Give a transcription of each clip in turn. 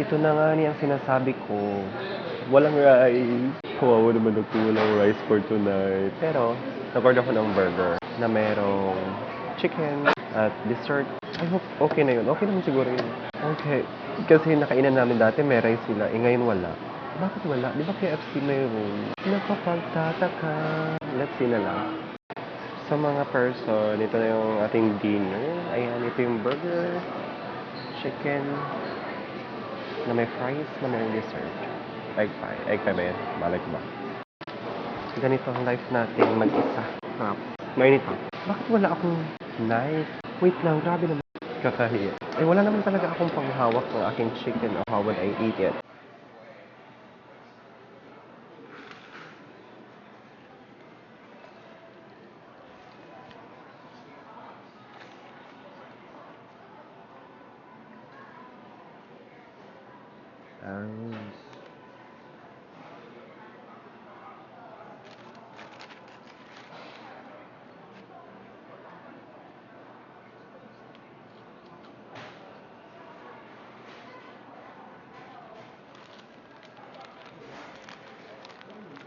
Ito na nga ni ang sinasabi ko. Walang rice. Kawawa naman ako, walang rice for tonight. Pero, nag-order ako ng burger na merong chicken at dessert. I hope okay na yun. Okay naman siguro yun. Okay. Kasi nakainan namin dati, may rice sila. Eh ngayon wala. Bakit wala? Di ba KFC mayroon? Nakapagtataka. Let's see na lang. Sa mga person, ito na yung ating dinner. Ayan, ito yung burger, chicken, na may fries, na may dessert. Egg pie. Egg pie ba yan? Malay ko ba? Ganito ang life natin mag-isa. Mainit pa. Bakit wala akong knife? Wait lang, grabe naman. Kakahiya. Eh, wala naman talaga akong panghawak ng aking chicken o how would I eat it?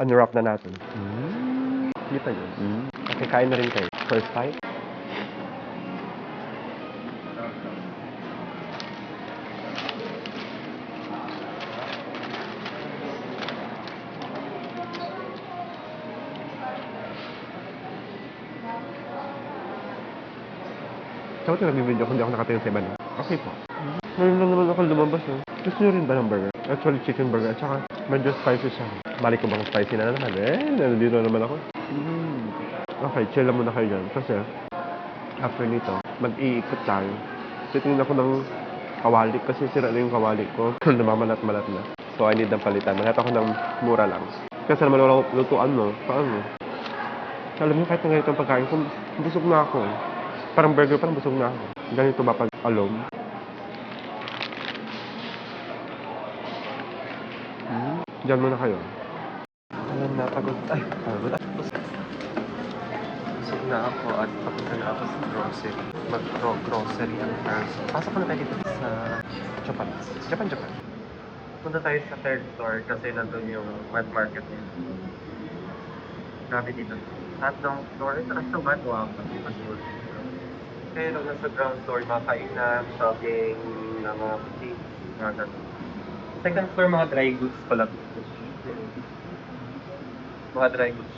Unwrap na natin. Hindi pa yun. Okay, kain na rin kayo. First bite? Saan ko nagbibideo kung di ako nakatingin sa iba na? Okay po. Ngayon lang naman ako lumabas eh. Gusto nyo rin ba ng burger? Actually, chicken burger. At saka, medyo spicy siya. Mali ko bang spicy na naman? Nandito na naman ako. Okay, chill lang muna kayo dyan. Kasi, after nito, mag-iikot tayo. Titingin ako ng kawali kasi sira na yung kawali ko. Namamalat-malat na. So, I need ng palitan. Maghat ako ng mura lang. Kasi naman wala akong lutuan, no? Paano? Alam mo, kahit na ganito ang pagkain ko, busog na ako. Parang burger, parang busog na ako. Ganito ba pag alone? Diyan muna kayo. Alam na, pagod. Ay, pagod. Busog na ako at papunta na ako sa grocery. Mag-grocery ang person. Pasok ko na tayo dito sa Japan. Japan. Punta tayo sa third floor kasi nandun yung wet market niya. Grabe dito. Tatlong floor. Ito kasi bad wow. Pero nasa ground floor, makainan, shopping, na mga boutique, mga ganun. Second floor, mga dry goods pala. Mga dry goods.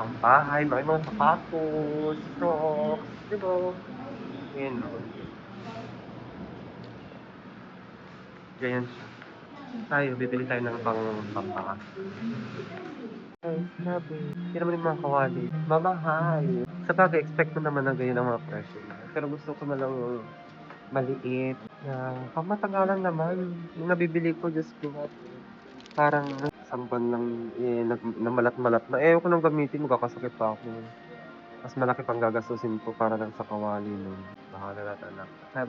Ang bahay, mga sapatos, socks, di ba? Yan, no? Ganyan siya. Tayo, bibili tayo ng pang-pambakas. Ay, grabe. Hindi naman yung mga kawali. Mamahal. Sa bagay, expect ko naman na ganyan ang mga presyo. Pero gusto ko na lang maliit na pangmatagalan naman. Yung nabibili ko, Diyos ko, parang isang buwan lang namalat-malat na. Eh, ako nang gamitin, magkakasakit pa ako. Mas malaki pang gagastusin ko para lang sa kawali nun. Bahala na anak. Kaya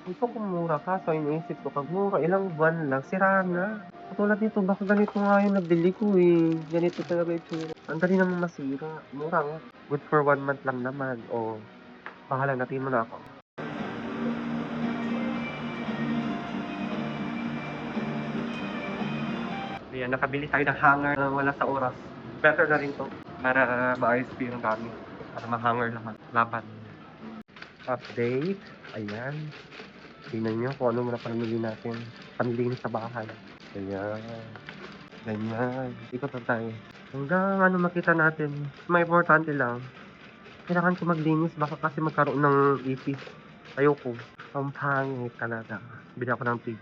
gusto ko mura kaso iniisip ko pag mura, ilang buwan lang, sira na. Katulad nito, baka ganito nga yung nabili ko eh. Ganito talaga itsura. Ang dali naman masira. Mura nga. Good for 1 month lang naman. O, bahala, natin mo na ako. Ayan, nakabili tayo ng hanger na wala sa oras. Better na rin to para maayos ko yung gamit. Para ma-hanger lahat. Laban. Update. Ayan. Tingnan nyo kung ano muna pamili natin. Panlinis sa bahay. Ayan. Ganyan. Ikot lang tayo. Hanggang ano makita natin. May importante lang. Kailangan ko maglinis. Baka kasi magkaroon ng ipis. Ayoko. Ang pangit talaga. Bili ako ng tea.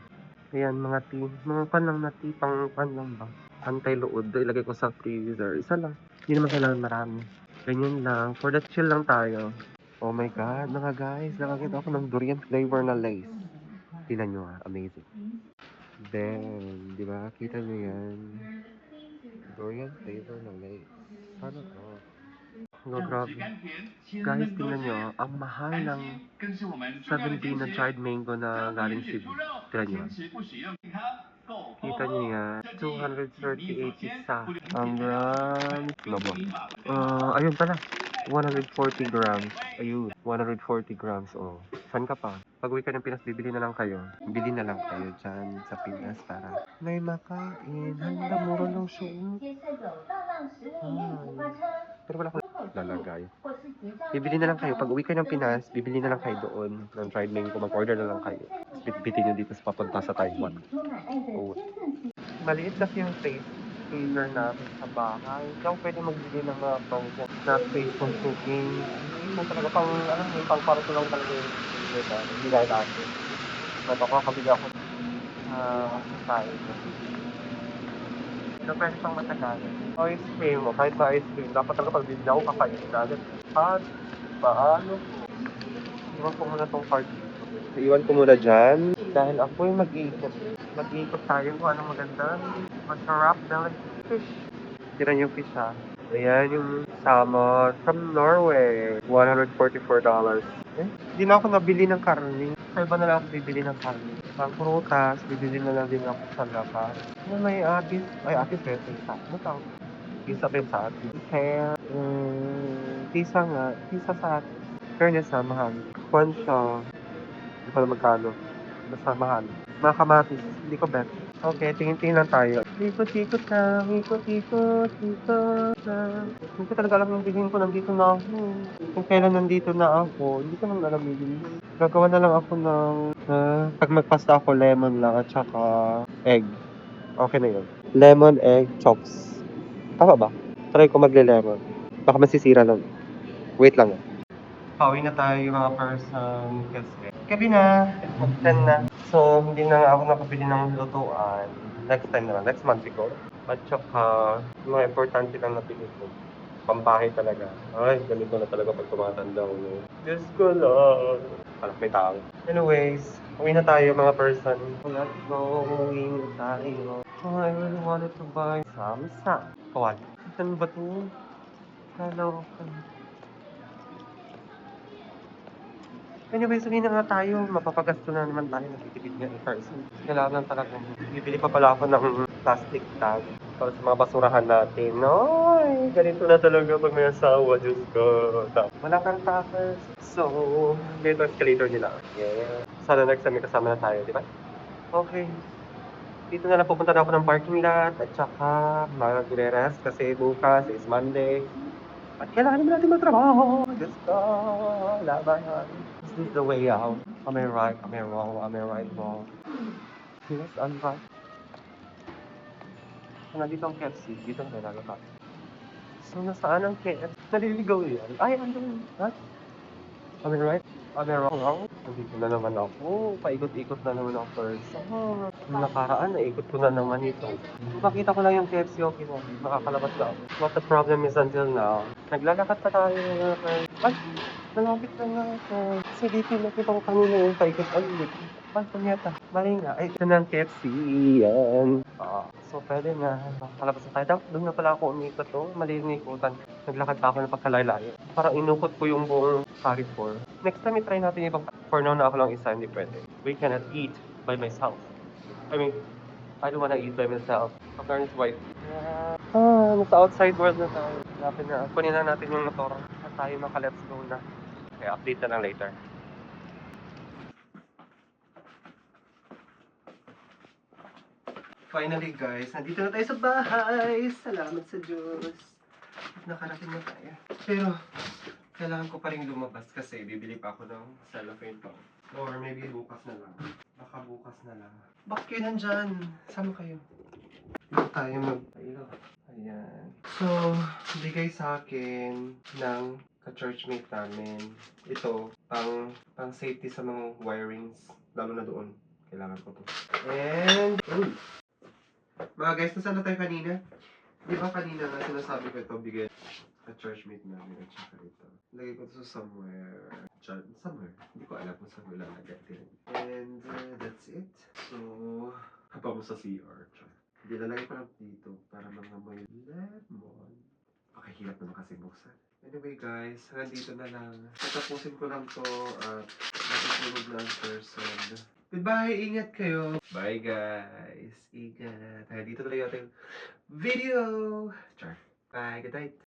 Ayan, mga tea. Mga pan lang na tea. Pan lang ba? Antay-lood. Ilagay ko sa freezer. Isa lang. Hindi naman kailangan marami. Ganyan lang. For the chill lang tayo. Oh my God, mga guys, nakakita ako ng durian flavor na lace. Tingnan nyo amazing. Then, di ba, kita nyo yan. Durian flavor na lace. Sana to. Oh, grabe. Guys, tingnan nyo, ang mahal ng 17 na dried mango na galing Cebu. Tingnan nyo. Kita niyo yan. 238 isa. Ang grams. Ano ba? Ayun pala. 140 grams. Ayun. 140 grams. Oh. Saan ka pa? Pag uwi ka ng Pinas, bibili na lang kayo. Bili na lang kayo dyan sa Pinas para may makain. Handa, mura lang siya. Pero wala akong lalagay. Bibili na lang kayo. Pag uwi kayo ng Pinas, bibili na lang kayo doon ng fried mango. Mag-order na lang kayo. Bitbitin nyo dito sa papunta sa Taiwan. Oh. Maliit kasi yung face cleaner namin sa bahay. Hindi ako pwede magbili ng mga frozen na face for cooking. Hindi mo talaga pang, alam mo, pang para ko lang talaga yung hindi gaya natin. But ako, kabili ako tayo. Pero pwede pang matagal. Ice cream mo, kahit na ice cream, dapat talaga pag bibili ako kakainin agad. At, paano ko? Iwan ko muna tong card dito. Iwan ko muna dyan. Dahil ako yung mag-iikot. Mag-iikot tayo kung anong maganda. Masarap na fish. Tira yung fish ha. Ayan yung salmon from Norway. $144. Hindi na ako nabili ng karne. Sa iba na lang ako bibili ng karne. Pang prutas, bibili na lang din ako sa labas. Ano may atis? Ay, atis beses sa. Ano tawag? Pisa sa atis. Kaya, pisa nga. Pisa sa atis. Fairness ha, mahal. Kwan siya. Hindi ko alam magkano. Basta mahal. Mga kamatis. Hindi ko bet. Okay, tingin-tingin lang tayo. Ikot-ikot lang. Ikot-ikot. Ikot lang. Hindi ko talaga alam yung bilhin ko. Nandito na ako. Kung kailan nandito na ako, hindi ko naman alam yung bilhin. Gagawa na lang ako ng... pag magpasta ako, lemon lang at saka egg. Okay na yun. Lemon, egg, chokes. Tama ba? Try ko magle-lemon. Baka masisira lang. Wait lang. Pauwi na tayo mga person kasi gabi na, mag-10 na. So, hindi na ako nakabili ng lutuan. Next time naman, next month siguro. At saka, mga importante lang na pili ko. Pambahay talaga. Ay, ganito na talaga pag tumatanda ko. Diyos ko lang. Alam, may tao. Anyways, uwi na tayo mga person. Let's go, uwi na tayo. Oh, I really wanted to buy samsa. Kawal. Saan ba to? Hello. Anyway, sabihin na nga tayo, mapapagasto na naman tayo, nagtitipid nga in person. Kailangan lang talaga. Bibili pa pala ako ng plastic tag para sa mga basurahan natin. Ay, ganito na talaga pag may asawa, Diyos ko. Wala kang takas. So, dito escalator nila. Yeah. Sana next time may kasama na tayo, di ba? Okay. Dito na lang pupunta na ako ng parking lot at saka magre-rest kasi bukas is Monday. At kailangan naman natin magtrabaho. Diyos ko, laban. Is this the way out? Am I right? Am I wrong? Am I right? Wrong? Yes, I'm right. So, nandito ang KFC. Dito na nalalakas. So, nasaan ang KFC? Naliligaw yan. Ay, ano? Ha? Am I right? Am I wrong? Nandito na naman ako. Paikot-ikot na naman ako first. Yung nakaraan, naikot ko na naman ito. Makita ko lang yung KFC, okay na. Makakalabas na ako. What the problem is until now, naglalakad pa tayo. Ay, nalapit na nga ako. Kasi dito nakita ko kanina yung paikot. Ay, ay, punyeta. Mali nga. Ay, ito na ang KFC. Yan. So, pwede na. Makakalabas na tayo. Doon na pala ako umikot. Mali yung ikutan. Naglakad pa ako ng pagkalayo. Parang inukot ko yung buong Carrefour. Next time, i-try natin ibang. For now na ako lang isa, hindi pwede. We cannot eat by myself. I mean, I don't wanna eat by myself. A parent's wife. Nasa outside world na tayo. Lapit na. Kunin na natin yung motor. At tayo maka-let's go na. Okay, update na lang later. Finally guys, nandito na tayo sa bahay. Salamat sa Diyos. Nakarating na tayo. Pero, kailangan ko pa rin lumabas kasi bibili pa ako ng cellophane pa. Or maybe bukas na lang. Baka bukas na lang. Bakit kayo nandyan? Sama kayo. Dito tayo Ayan. So, bigay sa akin ng ka-churchmate namin. Ito, pang safety sa mga wirings. Lalo na doon. Kailangan ko to. And, mga guys, nasaan na tayo kanina? Di ba kanina nga sinasabi ko ito, bigay ka-churchmate namin at saka ito. Lagay ko ito somewhere. Somewhere. Hindi ko alam kung saan ko ilalagay din. And that's it. So, habang mo sa CR. Hindi, lalagay ko lang dito para mangamoy lemon. Pakahirap naman kasi buksan. Anyway guys, hanggang dito na lang. Tatapusin ko lang to at Tulog na ang person. Goodbye, ingat kayo. Bye guys. Ingat. Dito tuloy yung ating video. Char. Bye, good night.